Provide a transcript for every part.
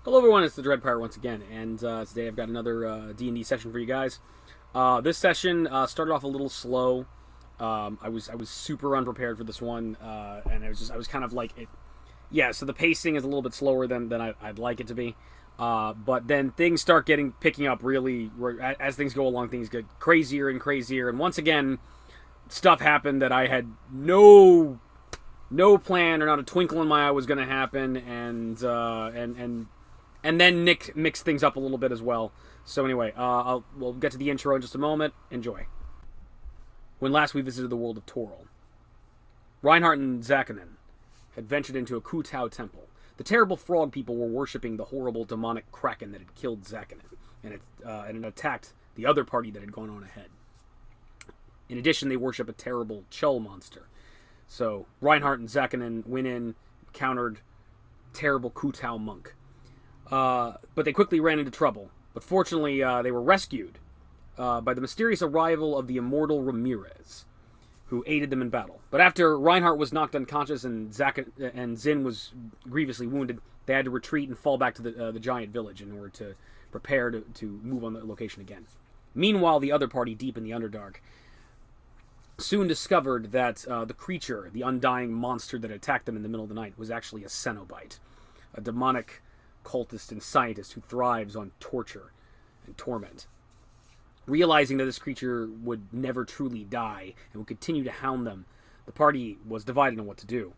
Hello everyone, it's the Dread Pirate once again, and today I've got another D&D session for you guys. This session started off a little slow. I was super unprepared for this one, and I was kind of like, yeah. So the pacing is a little bit slower than I'd like it to be, but then things start picking up really as things go along. Things get crazier and crazier, and once again, stuff happened that I had no plan or not a twinkle in my eye was going to happen, and then Nick mixed things up a little bit as well. So anyway, we'll get to the intro in just a moment. Enjoy. When last we visited the world of Toril, Reinhard and Zakanin had ventured into a Kuo-Taos temple. The terrible frog people were worshipping the horrible demonic kraken that had killed Zakanin, and it attacked the other party that had gone on ahead. In addition, they worship a terrible Chull monster. So Reinhard and Zakanin went in, encountered terrible Kuo-Taos monk. But they quickly ran into trouble. But fortunately, they were rescued by the mysterious arrival of the immortal Ramirez, who aided them in battle. But after Reinhardt was knocked unconscious and Zin was grievously wounded, they had to retreat and fall back to the giant village in order to prepare to move on the location again. Meanwhile, the other party, deep in the Underdark, soon discovered that the creature, the undying monster that attacked them in the middle of the night, was actually a Cenobite, a demonic cultist and scientist who thrives on torture and torment. Realizing that this creature would never truly die and would continue to hound them, the party was divided on what to do.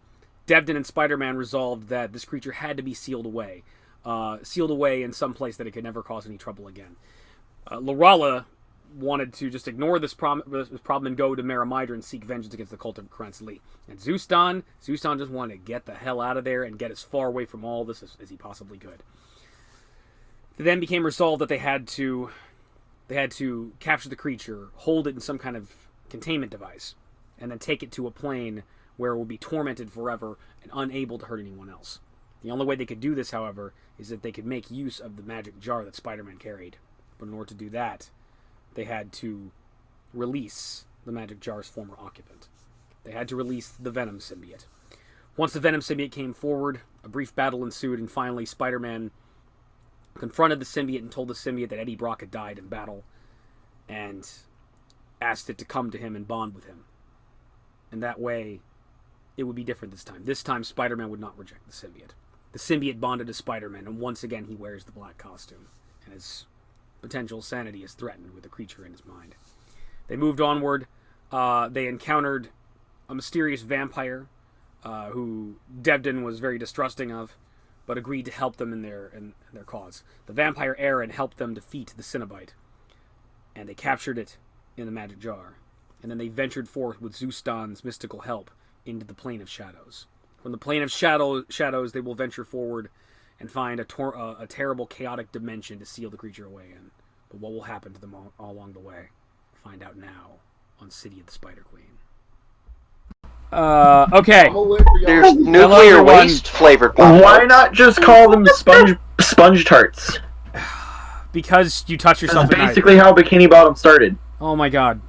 Devdan and Spider-Man resolved that this creature had to be sealed away in some place that it could never cause any trouble again. Lorala wanted to just ignore this problem and go to Maramidra and seek vengeance against the cult of Kranzli. And Zeuston just wanted to get the hell out of there and get as far away from all this as he possibly could. It then became resolved that they had to capture the creature, hold it in some kind of containment device, and then take it to a plane where it will be tormented forever and unable to hurt anyone else. The only way they could do this, however, is that they could make use of the magic jar that Spider-Man carried. But in order to do that, they had to release the magic jar's former occupant. They had to release the Venom symbiote. Once the Venom symbiote came forward, a brief battle ensued, and finally Spider-Man confronted the symbiote and told the symbiote that Eddie Brock had died in battle, and asked it to come to him and bond with him. And that way, it would be different this time. This time, Spider-Man would not reject the symbiote. The symbiote bonded to Spider-Man, and once again he wears the black costume, and his potential sanity is threatened with the creature in his mind. They moved onward. They encountered a mysterious vampire who Devdan was very distrusting of, but agreed to help them in their cause. The vampire Aaron helped them defeat the Cenobite, and they captured it in the magic jar. And then they ventured forth with Zeuston's mystical help into the Plane of Shadows. From the Plane of Shadows, they will venture forward and find a terrible, chaotic dimension to seal the creature away in. But what will happen to them all along the way? Find out now on City of the Spider Queen. Okay. There's nuclear waste flavored popcorn. Why not just call them sponge tarts? Because you touch yourself. That's basically how Bikini Bottom started. Oh my god.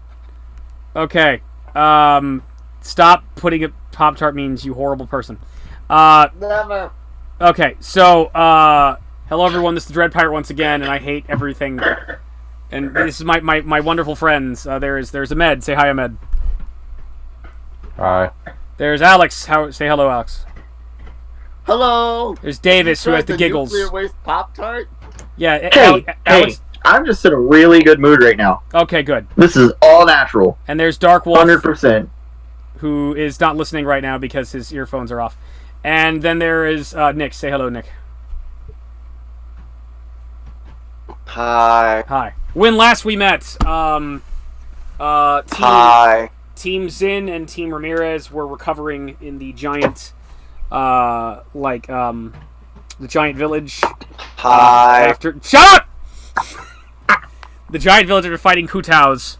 Okay. Stop putting it. Pop-Tart means you horrible person. Never. Okay, so, hello everyone, this is the Dread Pirate once again, and I hate everything. And this is my wonderful friends. There's Ahmed. Say hi, Ahmed. Hi. There's Alex. Say hello, Alex. Hello. There's Davis, who has the giggles. Nuclear waste Pop-Tart? Yeah, Alex. I'm just in a really good mood right now. Okay, good. This is all natural. And there's Dark Wolf. 100%. Who is not listening right now because his earphones are off. And then there is Nick. Say hello, Nick. Hi. Hi. When last we met, Hi. Team Zin and Team Ramirez were recovering in the giant, the giant village. Hi. Shut up! The giant village after fighting Kuo-Taos.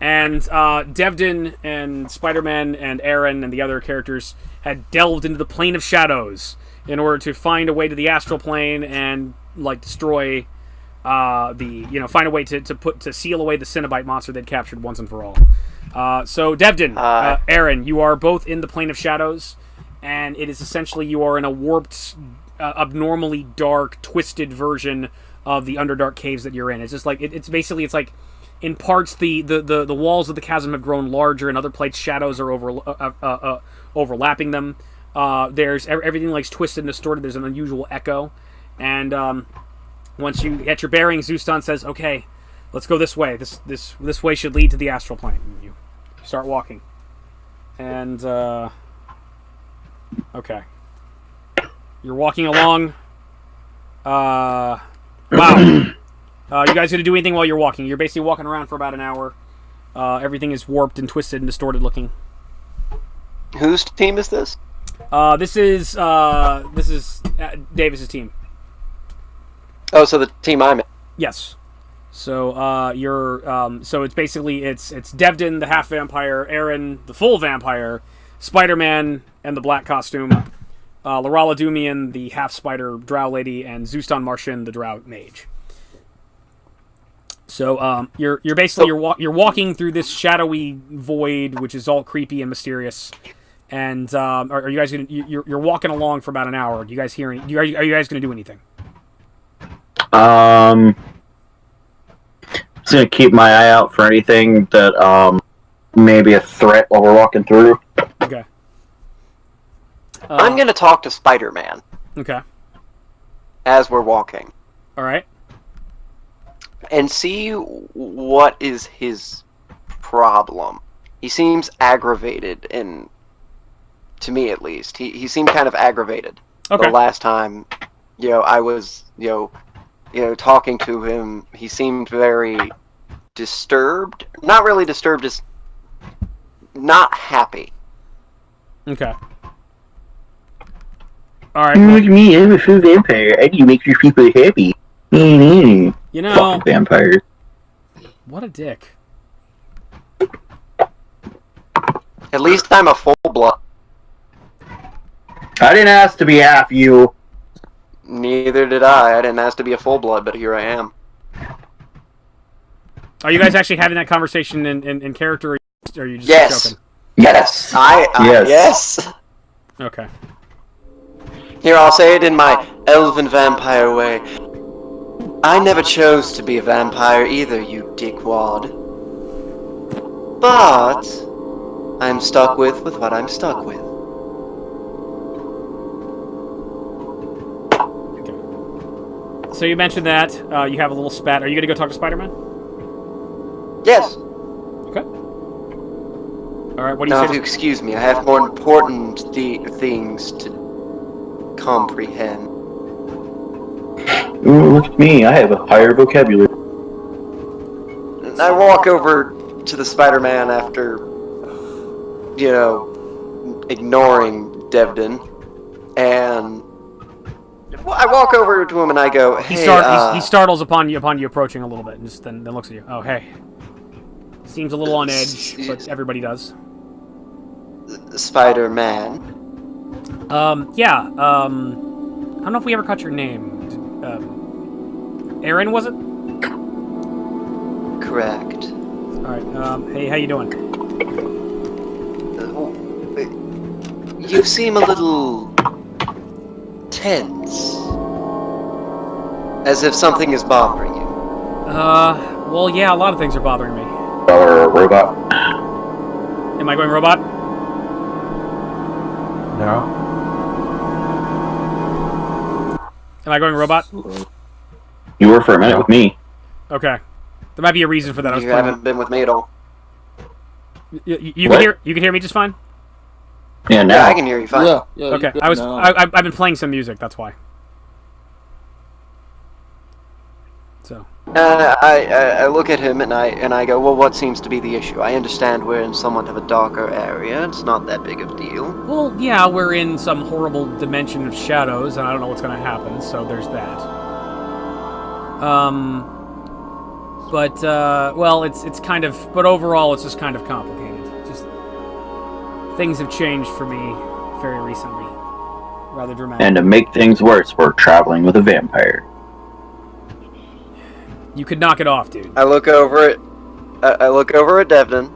And Devdan and Spider-Man and Aaron and the other characters had delved into the Plane of Shadows in order to find a way to the astral plane and destroy find a way to seal away the Cenobite monster they'd captured once and for all. So Devdan, Aaron, you are both in the Plane of Shadows, and it is essentially you are in a warped abnormally dark, twisted version of the Underdark caves that you're in. It's just like it's basically it's like in parts the walls of the chasm have grown larger, and other places shadows are overlapping them. There's everything like's twisted and distorted. There's an unusual echo, and once you get your bearings, Zustan says, "Okay, let's go this way. This way should lead to the astral plane." And you start walking, and okay, you're walking along. Wow. You guys gonna do anything while you're walking? You're basically walking around for about an hour. Everything is warped and twisted and distorted looking. Whose team is this? This is Davis's team. Oh, so the team I'm in. Yes. So you're so it's basically it's Devdan the half vampire, Aaron the full vampire, Spider-Man and the black costume, Lorala Dumian the half spider drow lady, and Zustan Martian the drow mage. So you're basically you're walking through this shadowy void, which is all creepy and mysterious. And are you guys gonna you're walking along for about an hour? Do you guys hear any? Are you guys gonna do anything? Just gonna keep my eye out for anything that may be a threat while we're walking through. Okay. I'm gonna talk to Spider-Man Okay. as we're walking All right. and see what is his problem. He seems aggravated, and to me at least, he seemed kind of aggravated. Okay. The last time, I was, talking to him, he seemed very disturbed. Not really disturbed, just not happy. Okay. All right. Look at me, I'm a full vampire. I can make your people happy. You know, Fucking vampires. what a dick. At least I'm a full blood. I didn't ask to be half you. Neither did I. I didn't ask to be a full blood, but here I am. Are you guys actually having that conversation in character, or are you just Yes. joking? Yes. Yes. Okay. Here, I'll say it in my elven vampire way. I never chose to be a vampire either, you dickwad. But I'm stuck with what I'm stuck with. So you mentioned that you have a little spat. Are you going to go talk to Spider-Man? Yes. Okay. All right. What do you Now, say? if you excuse me, I have more important things to comprehend. Ooh, look at me, I have a higher vocabulary. I walk over to the Spider-Man after, ignoring Devdan, and I walk over to him and I go, "Hey, He startles upon you approaching a little bit, and just then looks at you. Oh, hey. Seems a little on edge, but everybody does. Spider-Man." Yeah. I don't know if we ever caught your name. Aaron, was it? Correct. All right. Hey, how you doing? You seem a little tense, as if something is bothering you. Well, yeah, a lot of things are bothering me. Or a robot. Am I going robot? No. Am I going robot? You were for a minute with me. Okay. There might be a reason for that. I was You playing. haven't been with me at all. You What? can hear me just fine. Yeah, now. Yeah, I can hear you fine. Yeah. Okay. you I've know. been playing some music. That's why. So. I look at him and I go, well, what seems to be the issue? I understand we're in somewhat of a darker area. It's not that big of a deal. Well, yeah, we're in some horrible dimension of shadows, and I don't know what's going to happen. So there's that. Well, it's kind of, but overall, it's just kind of complicated. Just things have changed for me very recently, rather dramatic. And to make things worse, we're traveling with a vampire. You could knock it off, dude. I look over at Devdan,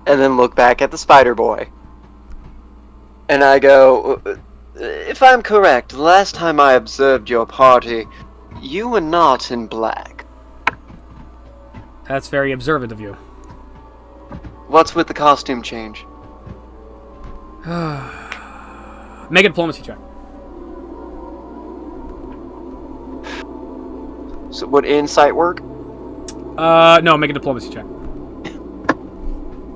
and then look back at the Spider Boy, and I go, if I'm correct, the last time I observed your party, you were not in black. That's very observant of you. What's with the costume change? Make a diplomacy check. So would insight work? No, make a diplomacy check.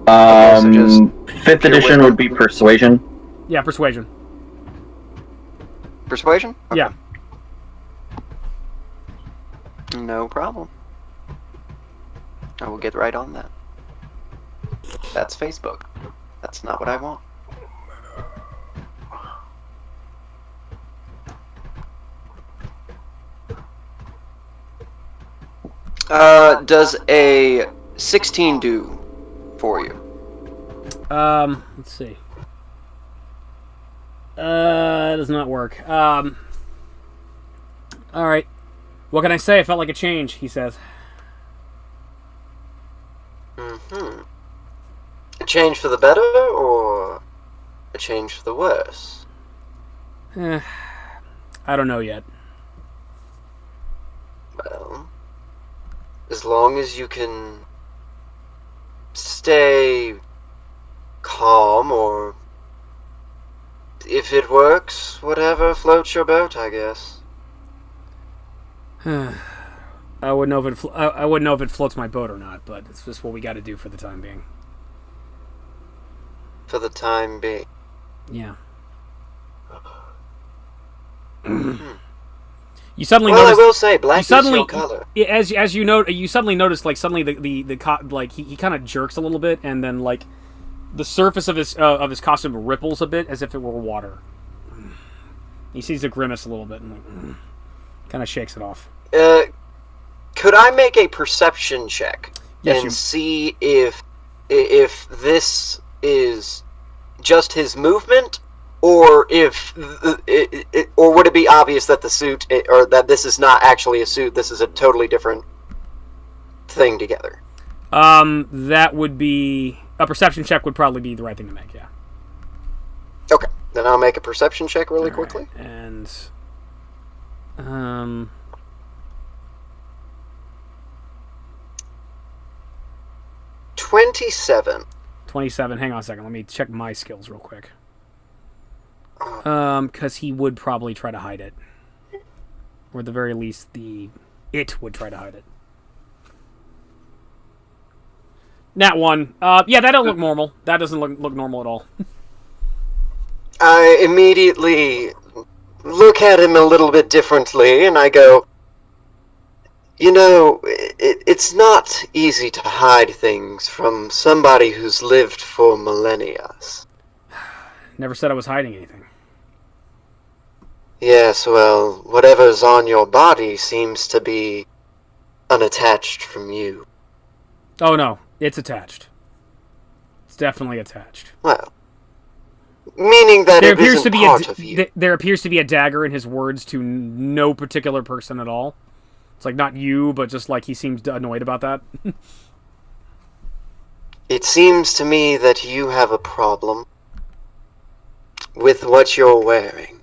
so just 5th edition would be persuasion. Yeah, persuasion. Persuasion? Okay. Yeah. No problem. I will get right on that. That's Facebook. That's not what I want. Does a 16 do for you? Let's see. That does not work. Alright. What can I say? It felt like a change, he says. Mm-hmm. A change for the better, or a change for the worse? I don't know yet. Well, as long as you can stay calm, or if it works, whatever floats your boat, I guess. I wouldn't know if I wouldn't know if it floats my boat or not, but it's just what we got to do for the time being. For the time being. Yeah. You suddenly Well, noticed, I will say, black is your color. as you know, you suddenly notice like suddenly like he kind of jerks a little bit, and then like the surface of his costume ripples a bit as if it were water. He sees a grimace a little bit and like, kind of shakes it off. Could I make a perception check Yes, see if this is just his movement, or if or would it be obvious that the suit, or that this is not actually a suit, this is a totally different thing together? That would be a perception check. Would probably be the right thing to make. Yeah. Okay, then I'll make a perception check really All right. quickly. And 27. 27. Hang on a second. Let me check my skills real quick. Because he would probably try to hide it, or at the very least, it would try to hide it. Nat 1. Yeah, that don't look normal. That doesn't look normal at all. I immediately look at him a little bit differently, and I go, you know, it's not easy to hide things from somebody who's lived for millennia. Never said I was hiding anything. Yes, well, whatever's on your body seems to be unattached from you. Oh no, it's attached. It's definitely attached. Well, meaning that There it appears isn't to be part of you. there appears to be a dagger in his words to no particular person at all. It's like not you, but just like he seems annoyed about that. It seems to me that you have a problem with what you're wearing,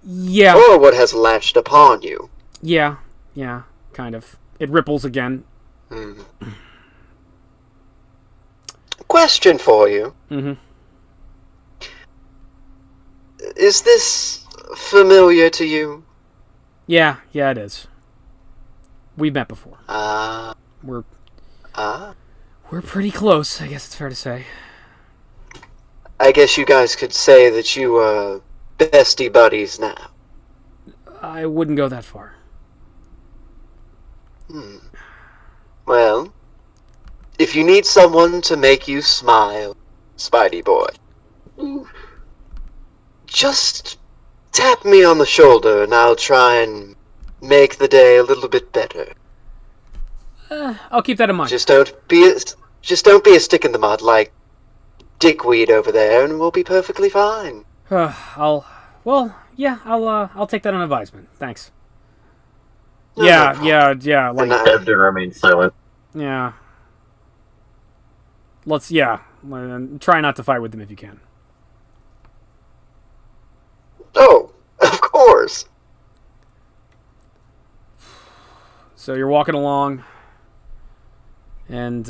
Yeah. or what has latched upon you. Yeah, kind of. It ripples again. Question for you. Mm-hmm. Is this familiar to you? Yeah, it is. We've met before. We're pretty close, I guess it's fair to say. I guess you guys could say that you are bestie buddies now. I wouldn't go that far. Well, if you need someone to make you smile, Spidey boy, just tap me on the shoulder and I'll try and make the day a little bit better. I'll keep that in mind. Just don't be a stick in the mud like Dickweed over there, and we'll be perfectly fine. I'll take that on advisement. Thanks. No, Yeah. Like, Devdan remains silent. yeah. Try not to fight with them if you can. Oh, of course. So you're walking along, and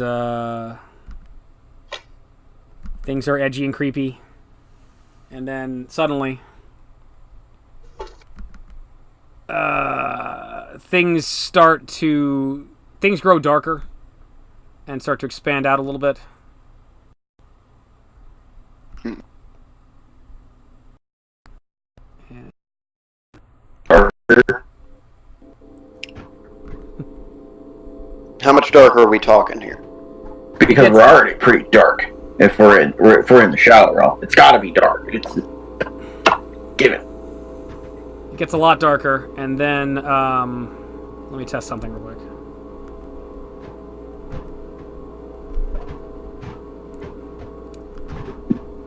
things are edgy and creepy, and then suddenly things grow darker and start to expand out a little bit. How much darker are we talking here? Because we're already pretty dark. If we're in the shower, it's got to be dark. Give it. It gets a lot darker, and then let me test something real quick.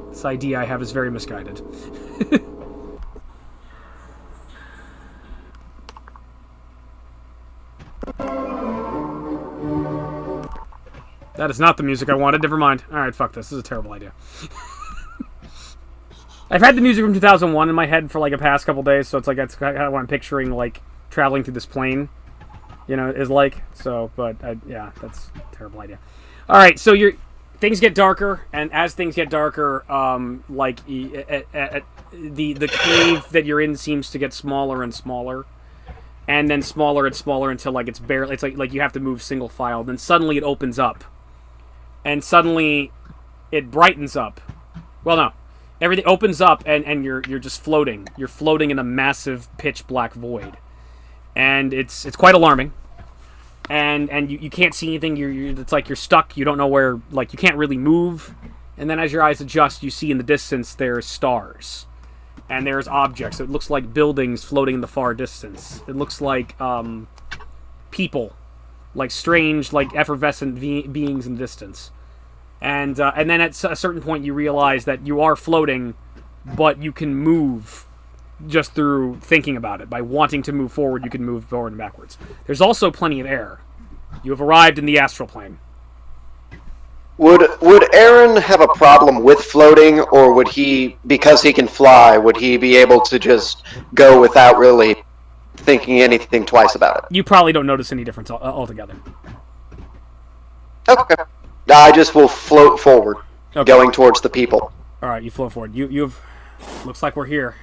This idea I have is very misguided. That is not the music I wanted. Never mind. Alright, fuck this. This is a terrible idea. I've had the music from 2001 in my head for like a past couple days, so it's like that's kind of what I'm picturing, like traveling through this plane, is like. So, but yeah, that's a terrible idea. All right, so things get darker, and as things get darker, the cave that you're in seems to get smaller and smaller, and then smaller and smaller until like it's like you have to move single file. Then suddenly it opens up, and suddenly it brightens up. Well, no. Everything opens up, and you're just floating. You're floating in a massive pitch black void, and it's quite alarming. And you can't see anything. It's like you're stuck. You don't know where. Like you can't really move. And then as your eyes adjust, you see in the distance there's stars, and there's objects. It looks like buildings floating in the far distance. It looks like people, like strange, like effervescent beings in the distance. And then at a certain point you realize that you are floating, but you can move just through thinking about it. By wanting to move forward, you can move forward and backwards. There's also plenty of air. You have arrived in the astral plane. Would Aaron have a problem with floating, or would he, because he can fly, would he be able to just go without really thinking anything twice about it? You probably don't notice any difference altogether. Okay. I just will float forward, okay. Going towards the people. All right, you float forward. You've. Looks like we're here.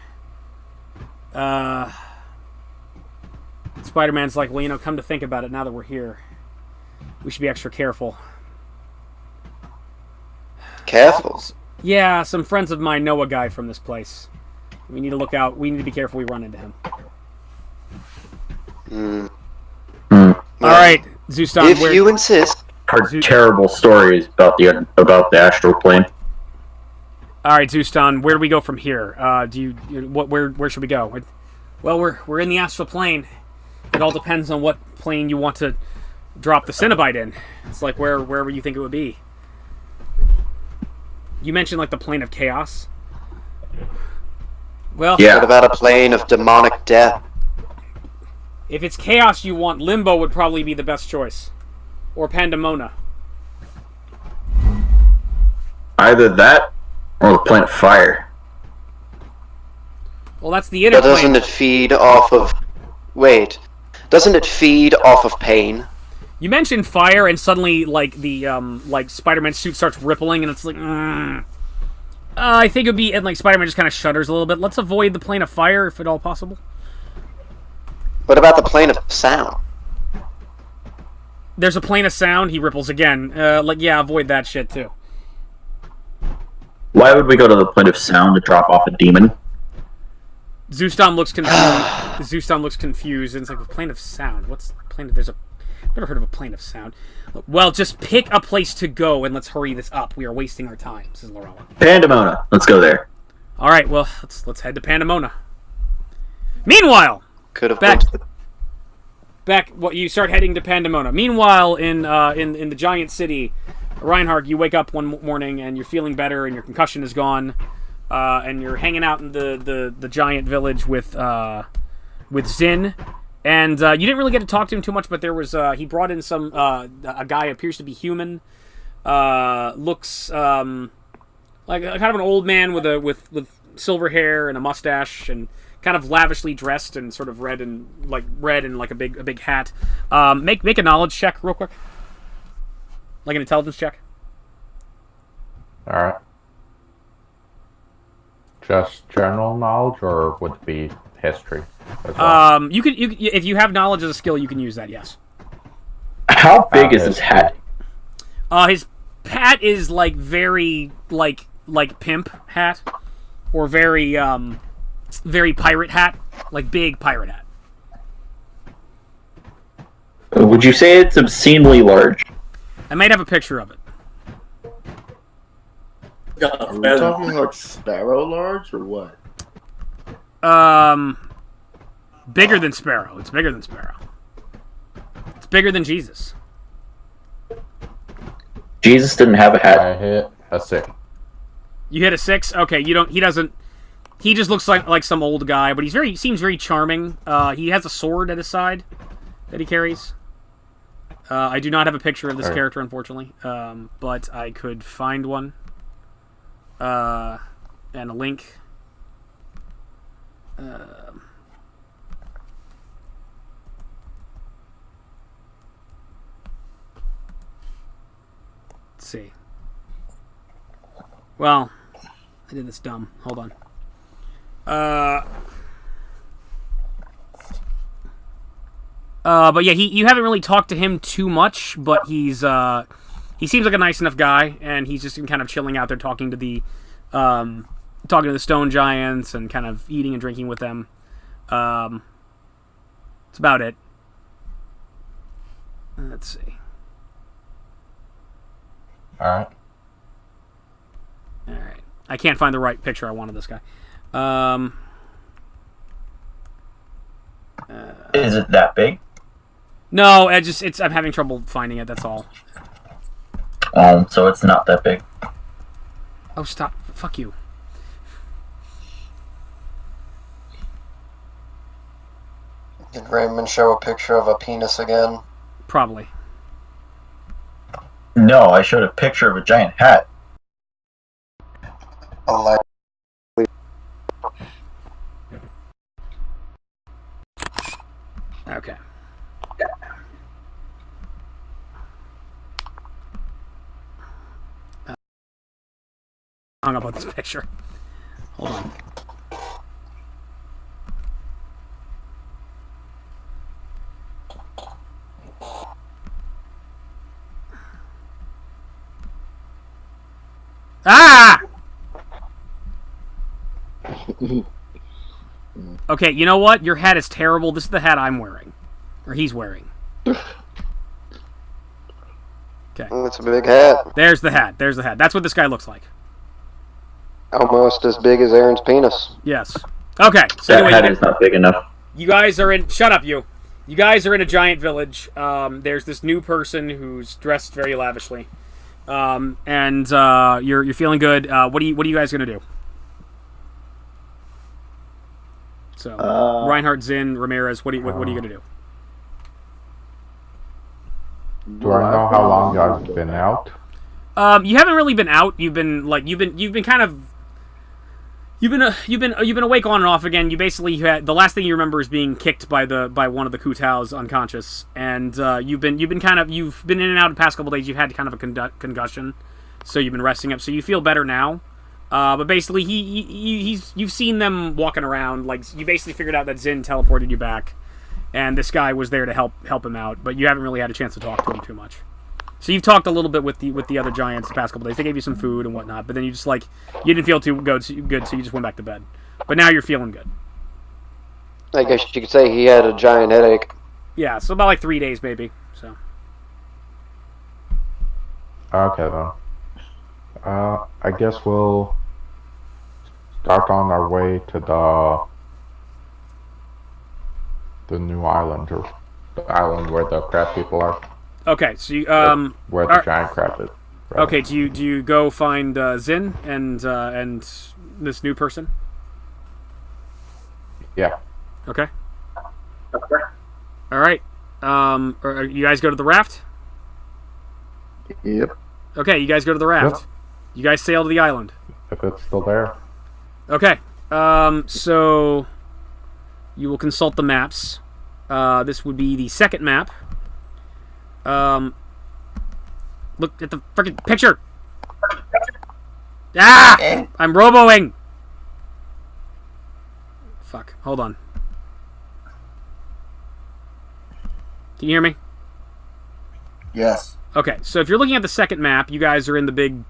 Spider-Man's like, well, come to think about it, now that we're here, we should be extra careful. Careful? Yeah, some friends of mine know a guy from this place. We need to look out. We need to be careful we run into him. All right, Zeuston. If you insist. Heard terrible stories about the astral plane. All right, Zeuston, where do we go from here? Where should we go? Well, we're in the astral plane. It all depends on what plane you want to drop the Cenobite in. It's like wherever you think it would be. You mentioned like the plane of chaos. Well, yeah. What about a plane of demonic death? If it's chaos you want, Limbo would probably be the best choice. Or Pandemona. Either that or the plane of fire. Well, that's the inner But doesn't plane. it feed off of... Wait. Doesn't it feed off of pain? You mentioned fire, and suddenly, like, the, Spider-Man's suit starts rippling, and it's like, I think it would be, and, like, Spider-Man just kind of shudders a little bit. Let's avoid the plane of fire, if at all possible. What about the plane of sound? There's a plane of sound, he ripples again. Yeah, avoid that shit, too. Why would we go to the plane of sound to drop off a demon? Zeuston looks confused. Zeuston looks confused, and it's like, a plane of sound? What's the plane of... I've never heard of a plane of sound. Well, just pick a place to go, and let's hurry this up. We are wasting our time, says Lorella. Pandemona. Let's go there. All right, well, let's head to Pandemona. Meanwhile, Could have you start heading to Pandemona. Meanwhile, in the giant city, Reinhard, you wake up one morning and you're feeling better, and your concussion is gone, and you're hanging out in the giant village with Zin. And you didn't really get to talk to him too much, but there was he brought in some a guy who appears to be human, looks like a kind of an old man with silver hair and a mustache and kind of lavishly dressed and sort of red and like a big hat. Make a knowledge check real quick, like an intelligence check. All right. Just general knowledge, or would it be history as well? You can if you have knowledge as a skill, you can use that. Yes. How big is his hat? His hat is like very like pimp hat, or very pirate hat, like big pirate hat. Would you say it's obscenely large? I might have a picture of it. Are we talking like sparrow large or what? Bigger than Sparrow. It's bigger than Sparrow. It's bigger than Jesus. Jesus didn't have a hat. I hit a 6. You hit a 6? Okay, you don't. He doesn't. He just looks like some old guy, but he seems very charming. He has a sword at his side that he carries. I do not have a picture of this character, unfortunately, but I could find one. And a link. Let's see. Well, I did this dumb. Hold on. But yeah, you haven't really talked to him too much, but he seems like a nice enough guy, and he's just kind of chilling out there talking to the stone giants and kind of eating and drinking with them. That's about it. Let's see. Alright. Alright. I can't find the right picture I want of this guy. Is it that big? No, I'm having trouble finding it, that's all. So it's not that big. Oh, stop. Fuck you. Did Raymond show a picture of a penis again? Probably. No, I showed a picture of a giant hat. Okay. Hung up on this picture. Hold on. Ah! Okay, you know what? Your hat is terrible. This is the hat I'm wearing. Or he's wearing. Okay. It's a big hat. There's the hat. There's the hat. That's what this guy looks like. Almost as big as Aaron's penis. Yes. Okay, so That anyway, hat is not big enough. you guys are in... Shut up, you. You guys are in a giant village. There's this new person who's dressed very lavishly. And you're feeling good. What are you guys gonna do? So Reinhard, Zinn, Ramirez. What are you gonna do? Do I know how long I've been out? You haven't really been out. You've been awake on and off again. You basically had the last thing you remember is being kicked by one of the Kuo-Taos unconscious, and you've been in and out the past couple days. You've had kind of a concussion, so you've been resting up. So you feel better now. But basically, you've seen them walking around. Like you basically figured out that Zinn teleported you back, and this guy was there to help him out. But you haven't really had a chance to talk to him too much. So you've talked a little bit with the other giants the past couple days. They gave you some food and whatnot, but then you just you didn't feel too good, so you just went back to bed. But now you're feeling good. I guess you could say he had a giant headache. Yeah, so about 3 days maybe. So. Okay then. I guess we'll start on our way to the new island, or the island where the crab people are. Okay, so you where the giant crab is. Right? Okay, do you go find Zinn and this new person? Yeah. Okay. All right. You guys go to the raft? Yep. Okay, you guys go to the raft. Yep. You guys sail to the island. If it's still there. Okay. So you will consult the maps. This would be the second map. Look at the freaking picture. Ah! I'm roboing. Fuck. Hold on. Can you hear me? Yes. Okay, so if you're looking at the second map, you guys are in the big...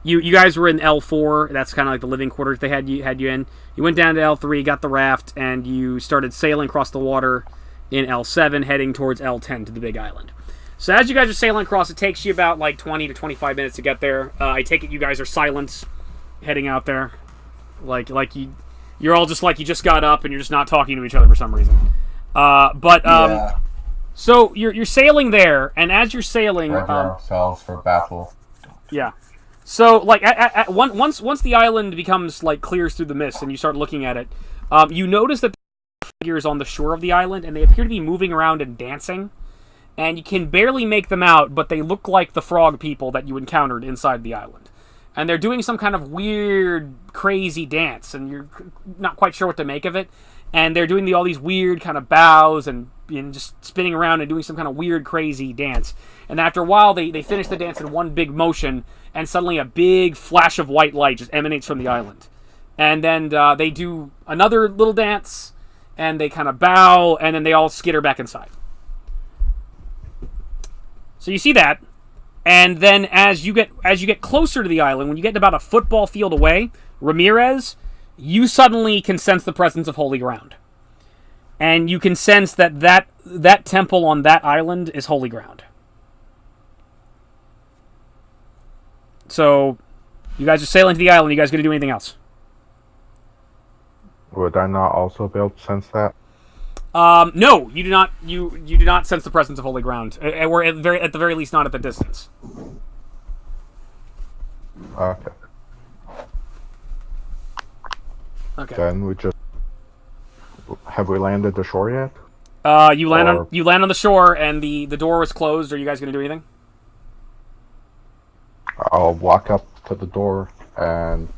You guys were in L4. That's kind of like the living quarters they had you in. You went down to L3, got the raft, and you started sailing across the water in L7, heading towards L10 to the big island. So as you guys are sailing across, it takes you about like 20 to 25 minutes to get there. I take it you guys are silent heading out there. You're all just like you just got up and you're just not talking to each other for some reason. Yeah. So you're sailing there, and as you're sailing, Ready ourselves for battle. yeah. So like once the island becomes like clears through the mist, and you start looking at it, you notice that there are figures on the shore of the island, and they appear to be moving around and dancing, and you can barely make them out, but they look like the frog people that you encountered inside the island. And they're doing some kind of weird, crazy dance, and you're not quite sure what to make of it. And they're doing all these weird kind of bows and just spinning around and doing some kind of weird, crazy dance. And after a while, they finish the dance in one big motion, and suddenly a big flash of white light just emanates from the island. And then they do another little dance, and they kind of bow, and then they all skitter back inside. So you see that. And then as you get closer to the island, when you get about a football field away, Ramirez, you suddenly can sense the presence of holy ground. And you can sense that temple on that island is holy ground. So you guys are sailing to the island. You guys going to do anything else? Would I not also be able to sense that? No, you do not. You do not sense the presence of holy ground. Or at the very least, not at the distance. Okay. Okay. Then we just... Have we landed the shore yet? You land on the shore, and the door was closed. Are you guys going to do anything? I'll walk up to the door, and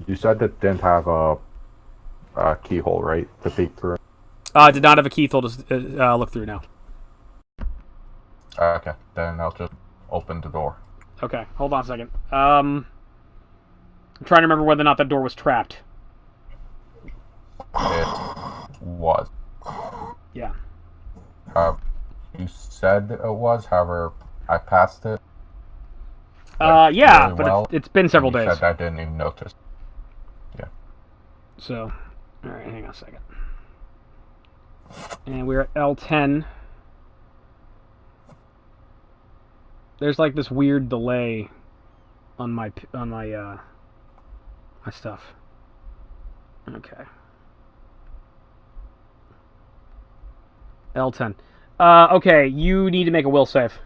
you said it didn't have a keyhole, right? To peek through. Did not have a keyhole to look through now. Okay, then I'll just open the door. Okay, hold on a second. I'm trying to remember whether or not that door was trapped. It was. Yeah. You said it was, however, I passed it. Yeah, really but well, it's been several you days. said I didn't even notice. Yeah. So, alright, hang on a second. And we're at L10. There's like this weird delay on my stuff. Okay. L10. Okay, you need to make a will save.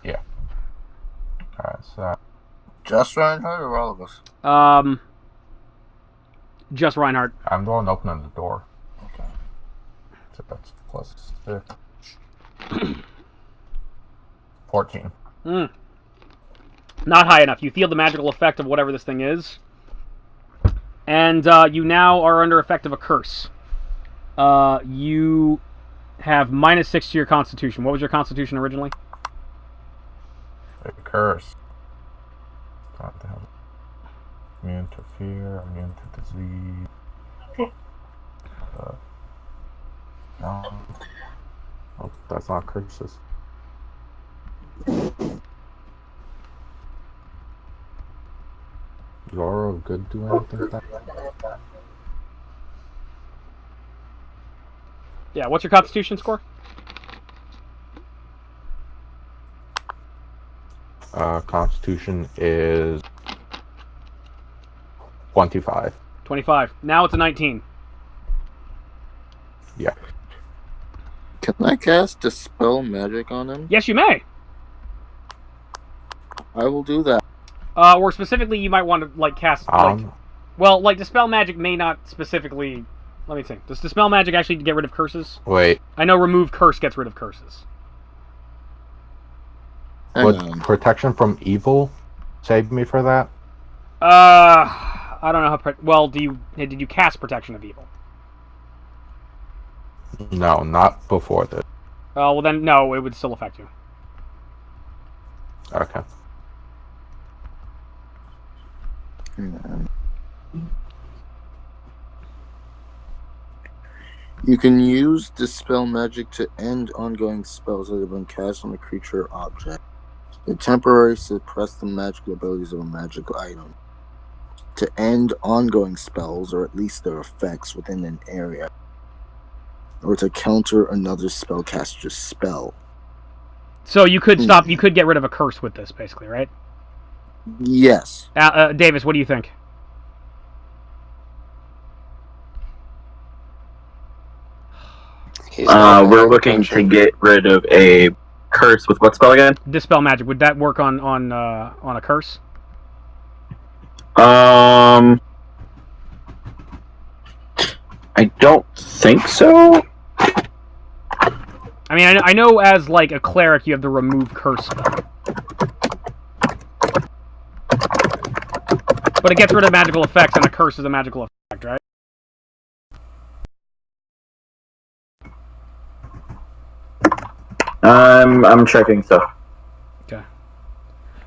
Yeah. Alright, so... Just Reinhard or all of us? Just Reinhard. I'm the one opening the door. Okay. So that's plus 6. 14. Not high enough. You feel the magical effect of whatever this thing is. And you now are under effect of a curse. You have -6 to your constitution. What was your constitution originally? A curse. What the hell? Immune to fear, immune to disease. No. Oh, that's not curses. Zoro good do anything with that? Yeah, what's your constitution score? Constitution is 25. 25. Now it's a 19. Yeah. Can I cast Dispel Magic on him? Yes, you may. I will do that. Or specifically, you might want to like cast like Dispel Magic may not specifically. Let me think. Does Dispel Magic actually get rid of curses? Wait. I know Remove Curse gets rid of curses. Would protection from evil save me for that? I don't know how. Well, did you cast Protection of Evil? No, not before this. Oh, well then, no, it would still affect you. Okay. You can use Dispel Magic to end ongoing spells that have been cast on a creature or object. To temporarily suppress the magical abilities of a magical item. To end ongoing spells, or at least their effects, within an area. Or to counter another spellcaster's spell. So you could stop. You could get rid of a curse with this, basically, right? Yes. Davis, what do you think? We're looking to get rid of a curse with what spell again? Dispel Magic. Would that work on a curse? I don't think so. I mean, I know as like a cleric, you have the remove curse spell, but it gets rid of magical effects, and a curse is a magical effect, right? I'm checking stuff. Okay.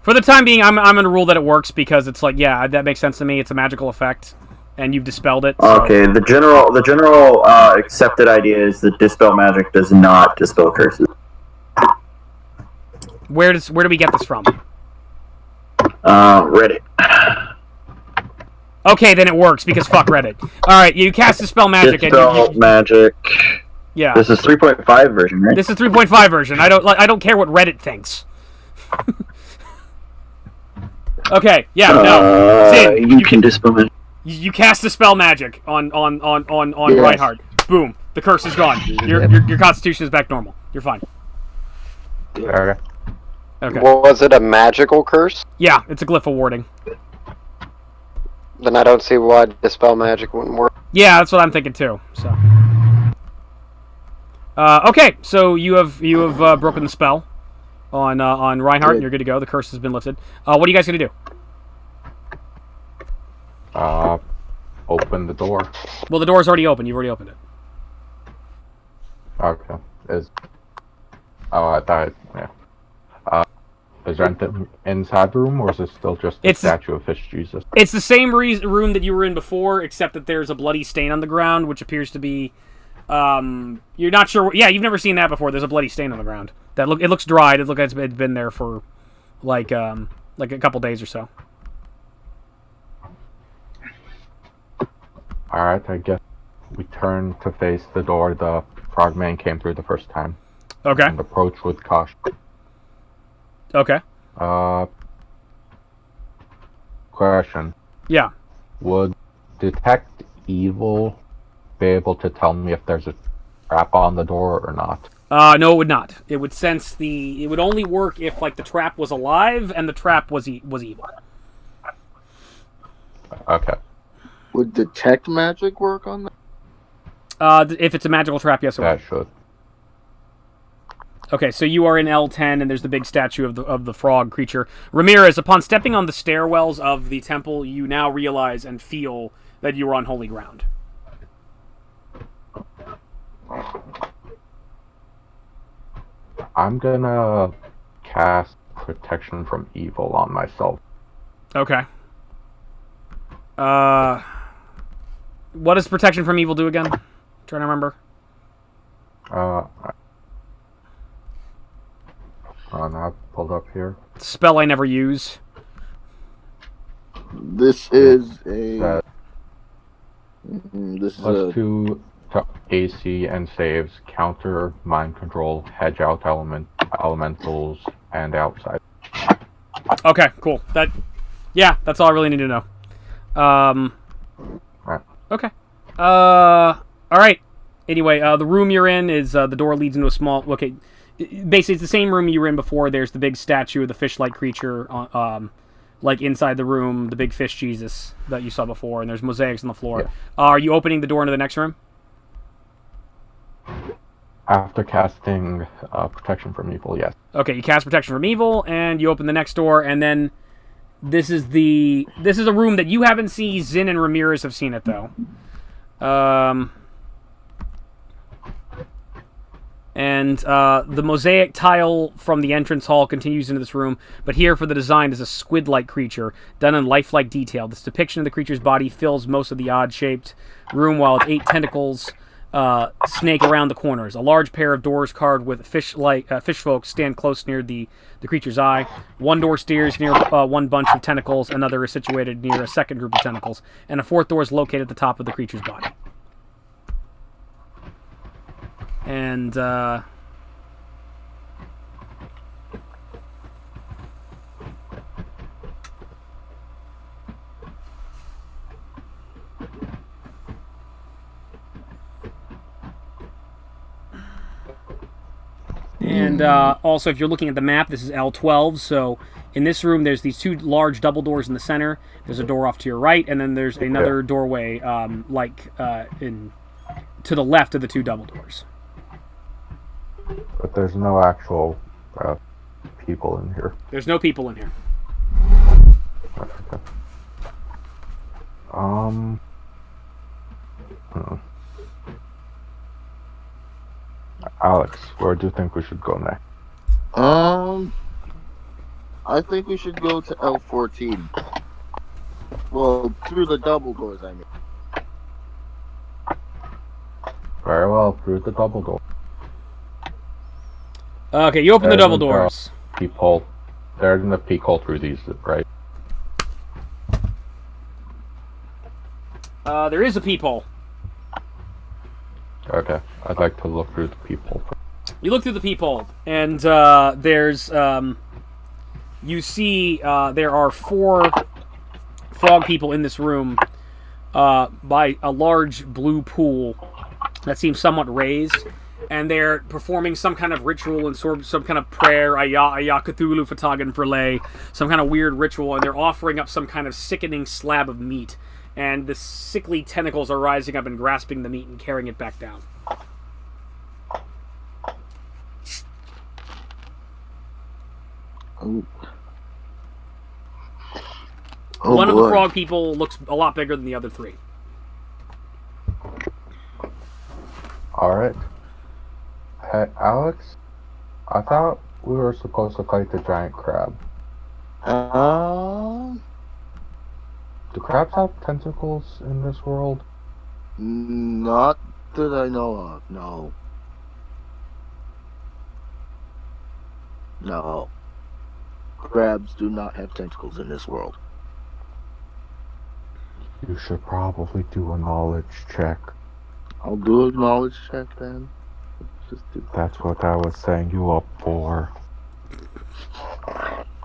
For the time being, I'm going to rule that it works because it's like, yeah, that makes sense to me. It's a magical effect, and you've dispelled it. So. Okay, the general accepted idea is that Dispel Magic does not dispel curses. Where do we get this from? Reddit. Okay, then it works because fuck Reddit. All right, you cast Dispel Magic. Dispel Magic. Yeah. This is 3.5 version, right? This is 3.5 version. I don't care what Reddit thinks. Okay, yeah, no. Zin, you can dispel magic. You cast Dispel Magic on Yes. Reinhard. Boom. The curse is gone. Your constitution is back normal. You're fine. Okay. Okay. Was it a magical curse? Yeah, it's a glyph of warding. Then I don't see why Dispel Magic wouldn't work. Yeah, that's what I'm thinking too. So. Okay, so you have broken the spell on Reinhardt, and you're good to go. The curse has been lifted. What are you guys gonna do? Open the door. Well, the door's already open. You've already opened it. Okay. I thought, yeah. Is there anything inside the room, or is it still just the statue of Fish Jesus? It's the same room that you were in before, except that there's a bloody stain on the ground, which appears to be... you're not sure... Yeah, you've never seen that before. There's a bloody stain on the ground. It looks dried. It looks like it's been there for, like a couple days or so. Alright, I guess we turn to face the door the frogman came through the first time. Okay. And approach with caution. Okay. Question. Yeah. Would detect evil be able to tell me if there's a trap on the door or not? No, it would not. It would sense it would only work if, like, the trap was alive and the trap was evil. Okay. Would Detect Magic work on that? If it's a magical trap, yes, it That would. should. Okay, so you are in L10, and there's the big statue of the frog creature. Ramirez, upon stepping on the stairwells of the temple, you now realize and feel that you are on holy ground. I'm gonna cast Protection from Evil on myself. Okay. What does Protection from Evil do again? Trying to remember. Now pulled up here. Spell I never use. This is a... This is Plus a... 2 to AC and saves, counter, mind control, hedge out elementals, and outside. Okay, cool. That's all I really need to know. Right. Okay. Alright. Anyway, the room you're in is, the door leads into a small... Okay, basically it's the same room you were in before. There's the big statue of the fish-like creature, like inside the room, the big fish Jesus that you saw before, and there's mosaics on the floor. Yeah. Are you opening the door into the next room? After casting Protection from Evil, yes. Okay, you cast Protection from Evil, and you open the next door, and then This is a room that you haven't seen. Zin and Ramirez have seen it though. And the mosaic tile from the entrance hall continues into this room, but here for the design is a squid-like creature, done in lifelike detail. This depiction of the creature's body fills most of the odd-shaped room, while its 8 tentacles snake around the corners. A large pair of doors carved with fish folk stand close near the creature's eye. One door steers near one bunch of tentacles, another is situated near a second group of tentacles, and a fourth door is located at the top of the creature's body. And also, if you're looking at the map, this is L12, so in this room there's these 2 large double doors in the center. There's a door off to your right, and then there's another doorway to the left of the 2 double doors. But there's no actual people in here. There's no people in here. Okay. Alex, where do you think we should go next? I think we should go to L14. Well, through the double doors, I mean. Very well, through the double door. Okay, you open the double doors. Peephole. There's in the peek hole through these, right? There is a peephole. Okay, I'd like to look through the peephole. You look through the peephole, and there's you see there are 4 frog people in this room by a large blue pool that seems somewhat raised, and they're performing some kind of ritual and some kind of prayer, Aya Cthulhu Fatagan Frele, some kind of weird ritual, and they're offering up some kind of sickening slab of meat, and the sickly tentacles are rising up and grasping the meat and carrying it back down. Oh, One of the frog people looks a lot bigger than the other 3. Alright. Hey, Alex? I thought we were supposed to fight the giant crab. Do crabs have tentacles in this world? Not that I know of, no. No. Crabs do not have tentacles in this world. You should probably do a knowledge check. I'll do a knowledge check then. That's what I was setting you up for.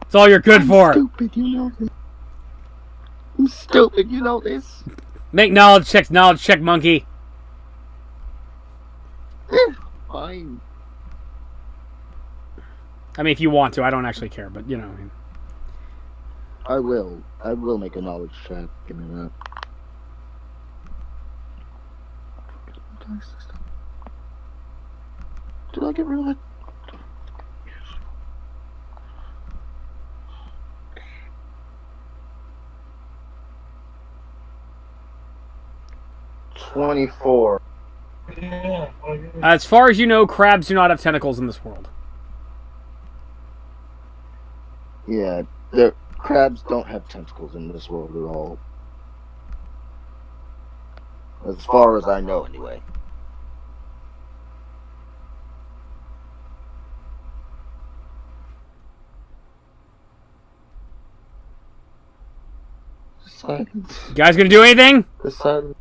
It's all you're good for. Stupid, you know this. I'm stupid, you know this. Make knowledge checks, monkey. Fine. I mean, if you want to, I don't actually care, but you know. I will make a knowledge check. Give me that. Did I get rid of it? $24. As far as you know, crabs do not have tentacles in this world. Yeah, crabs don't have tentacles in this world at all. As far as I know, anyway. Silence. You guys gonna do anything? The silence.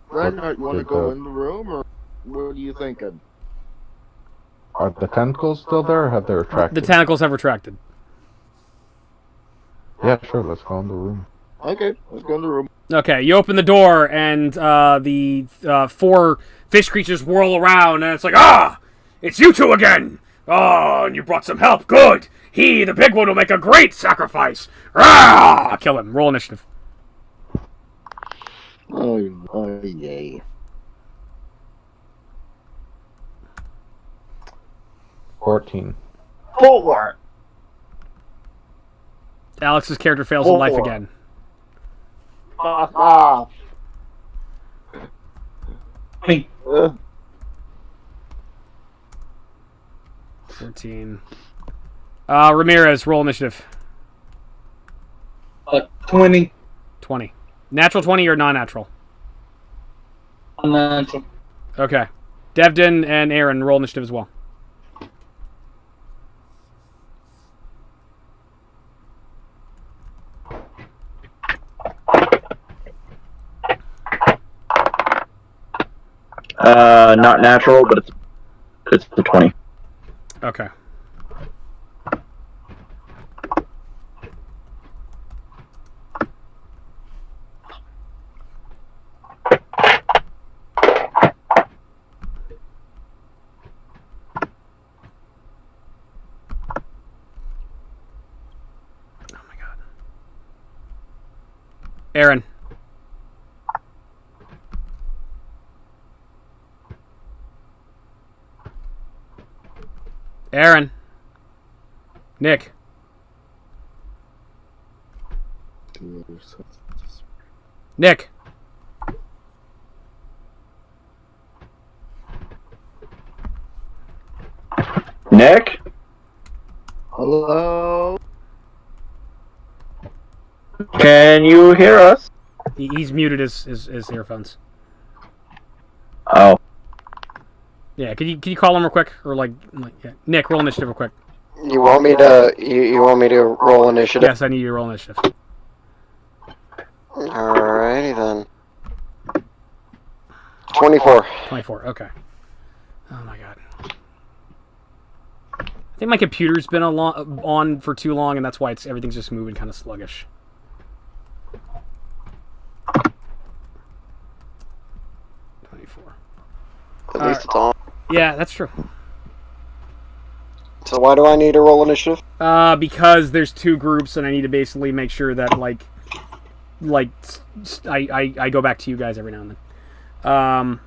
Reinhard, you want to go in the room, or what are you thinking? Are the tentacles still there, or have they retracted? The tentacles have retracted. Yeah, sure, let's go in the room. Okay, let's go in the room. Okay, you open the door, and the 4 fish creatures whirl around, and it's like, ah! It's you 2 again! Oh, and you brought some help. Good! He, the big one, will make a great sacrifice! Ah! Kill him. Roll initiative. Oh, yay. 14. 4. Alex's character fails in life again. Fuck off. 14. Ramirez, roll initiative. 20. 20. Natural 20 or non-natural? Unnatural. Okay. Devdan and Aaron, roll initiative as well. Not natural, but it's the 20. Okay. Aaron. Aaron. Nick. Nick. Nick? Hello? Can you hear us? He's muted his earphones. Oh. Yeah, can you call him real quick? Or yeah. Nick, roll initiative real quick. You want me to? You want me to roll initiative? Yes, I need you to roll initiative. Alrighty then. 24. 24, okay. Oh my god. I think my computer's been on for too long, and that's why everything's just moving kind of sluggish. At least it's on. Yeah, that's true. So why do I need to roll initiative? Because there's two groups, and I need to basically make sure that I go back to you guys every now and then.